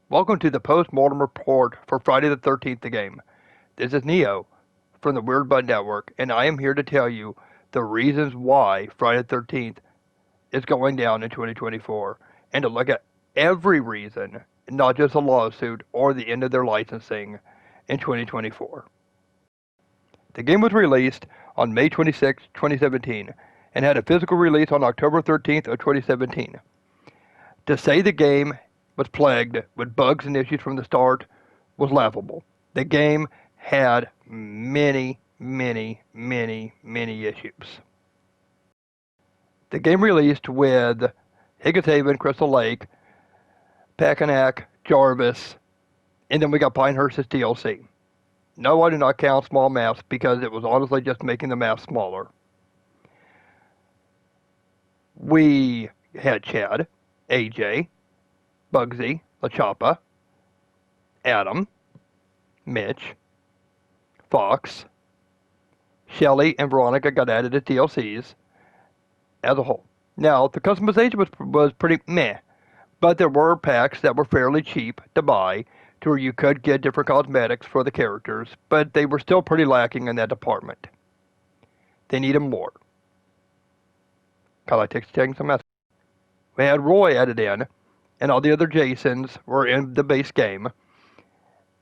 Welcome to the Postmortem report for Friday the 13th, the game. This is Neo from the Weird Bud Network, and I am here to tell you the reasons why Friday the 13th is going down in 2024, and to look at every reason, not just a lawsuit or the end of their licensing in 2024. The game was released on May 26, 2017, and had a physical release on October 13th of 2017. To say the game was plagued with bugs and issues from the start was laughable. The game had many issues. The game released with Higgins Haven, Crystal Lake, Packanack, Jarvis, and then we got Pinehurst's DLC. No, I do not count small maps because it was honestly just making the maps smaller. We had Chad, AJ, Bugsy, LaChapa, Adam, Mitch, Fox, Shelly, and Veronica got added as DLCs as a whole. Now, the customization was pretty meh, but there were packs that were fairly cheap to buy to where you could get different cosmetics for the characters, but they were still pretty lacking in that department. They needed more. Kind of like taking some mess. We had Roy added in, and all the other Jasons were in the base game.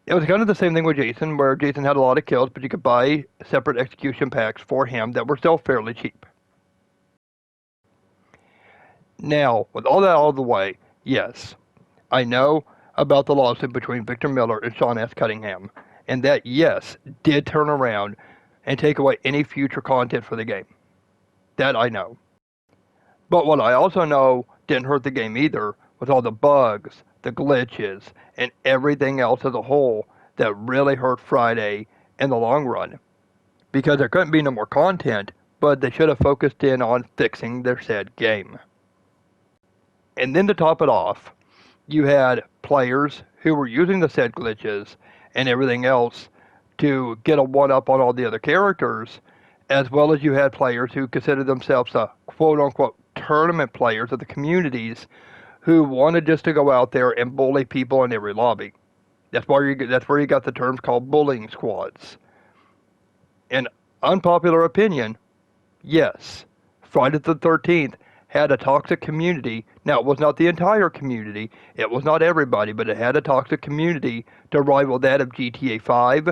It was kind of the same thing with Jason, where Jason had a lot of kills, but you could buy separate execution packs for him that were still fairly cheap. Now, with all that out of the way, yes, I know about the lawsuit between Victor Miller and Sean S. Cunningham, and that, yes, did turn around and take away any future content for the game. That I know. But what I also know didn't hurt the game either was all the bugs, the glitches, and everything else as a whole that really hurt Friday in the long run. Because there couldn't be no more content, but they should have focused in on fixing their said game. And then to top it off, you had players who were using the said glitches and everything else to get a one-up on all the other characters, as well as you had players who considered themselves a quote-unquote tournament players of the communities who wanted just to go out there and bully people in every lobby. That's where you got the terms called bullying squads. In unpopular opinion, yes, Friday the 13th had a toxic community. Now, it was not the entire community, it was not everybody, but it had a toxic community to rival that of GTA 5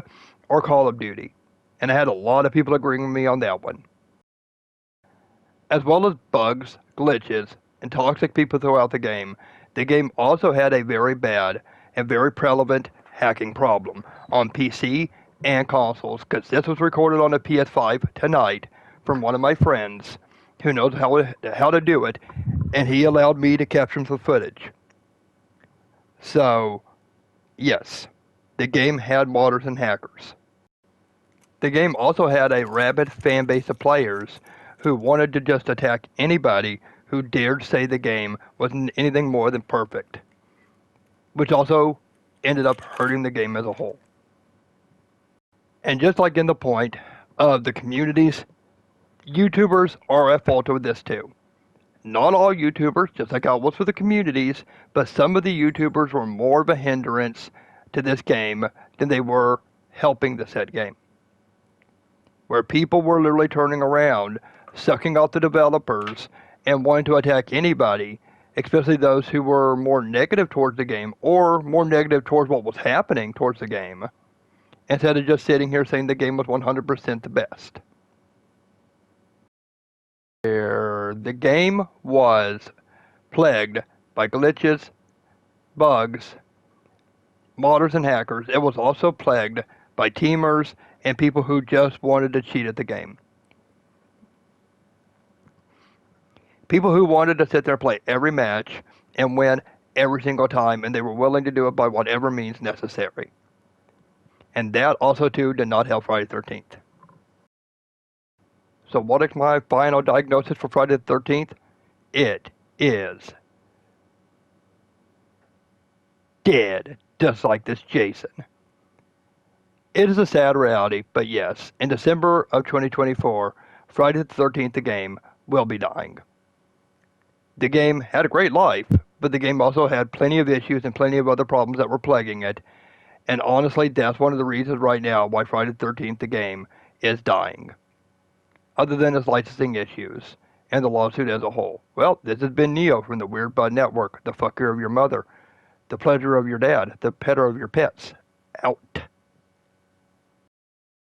or Call of Duty. And I had a lot of people agreeing with me on that one. As well as bugs, glitches, and toxic people throughout the game also had a very bad and very prevalent hacking problem on PC and consoles, because this was recorded on a PS5 tonight from one of my friends who knows how to do it, and he allowed me to capture some footage. So, yes, the game had modders and hackers. The game also had a rabid fan base of players who wanted to just attack anybody who dared say the game wasn't anything more than perfect, which also ended up hurting the game as a whole. And just like in the point of the communities, YouTubers are at fault with this too. Not all YouTubers, just like I was with the communities, but some of the YouTubers were more of a hindrance to this game than they were helping the said game. Where people were literally turning around, sucking out the developers, and wanting to attack anybody, especially those who were more negative towards the game, or more negative towards what was happening towards the game, instead of just sitting here saying the game was 100% the best. The game was plagued by glitches, bugs, modders and hackers. It was also plagued by teamers and people who just wanted to cheat at the game. People who wanted to sit there and play every match and win every single time, and they were willing to do it by whatever means necessary. And that also too did not help Friday the 13th. So what is my final diagnosis for Friday the 13th? It is dead, just like this Jason. It is a sad reality, but yes, in December of 2024, Friday the 13th, the game will be dying. The game had a great life, but the game also had plenty of issues and plenty of other problems that were plaguing it. And honestly, that's one of the reasons right now why Friday the 13th, the game, is dying. Other than its licensing issues and the lawsuit as a whole. Well, this has been Neo from the Weird Bud Network, the fucker of your mother, the pleasure of your dad, the petter of your pets. Out.